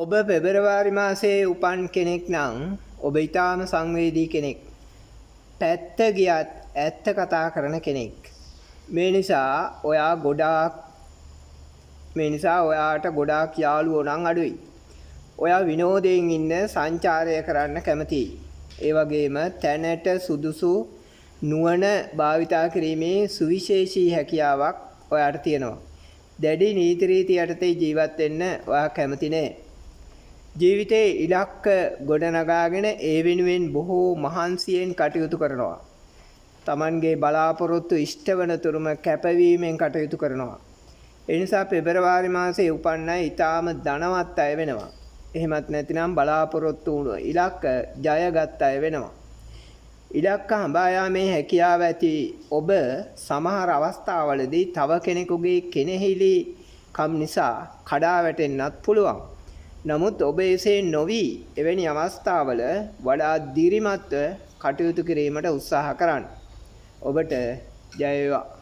ඔබ පෙබරවාරි මාසයේ උපන් කෙනෙක් නම් ඔබ ඊටාම සංවේදී කෙනෙක්. පැත්ත ගියත් ඇත්ත කතා කරන කෙනෙක්. මේ නිසා ඔයාට ගොඩාක් යාළුවෝ නම් අඩුයි. ඔයා විනෝදයෙන් ඉන්න සංචාරය කරන්න කැමතියි. ඒ වගේම තැනට සුදුසු නුවණ භාවිතා කිරීමේ සුවිශේෂී හැකියාවක් ඔයාට තියෙනවා. දැඩි නීති රීති යටතේ ජීවත් වෙන්න ඔයා කැමති නෑ. ජීවිතේ ඉලක්ක ගොඩනගාගෙන ඒ වෙනුවෙන් බොහෝ මහන්සියෙන් කටයුතු කරනවා. Tamanගේ බලාපොරොත්තු ඉෂ්ට වන තුරුම කැපවීමෙන් කටයුතු කරනවා. ඒ නිසා පෙබරවාරි මාසයේ උපන් අය ඊටාම ධනවත් අය වෙනවා. එහෙමත් නැතිනම් බලාපොරොත්තු වුණු ඉලක්ක ජයගත් අය වෙනවා. ඉලක්ක හඹා යාමේ හැකියාව ඇති ඔබ සමහර අවස්ථාවලදී තව කෙනෙකුගේ කෙනෙහිලි කම් නිසා කඩා වැටෙන්නත් පුළුවන්. නමුත් ඔබ එසේ නොවි එවැනි අවස්ථාවල වඩා දිරිමත්ව කටයුතු කිරීමට උත්සාහ කරන්න. ඔබට ජය වේවා.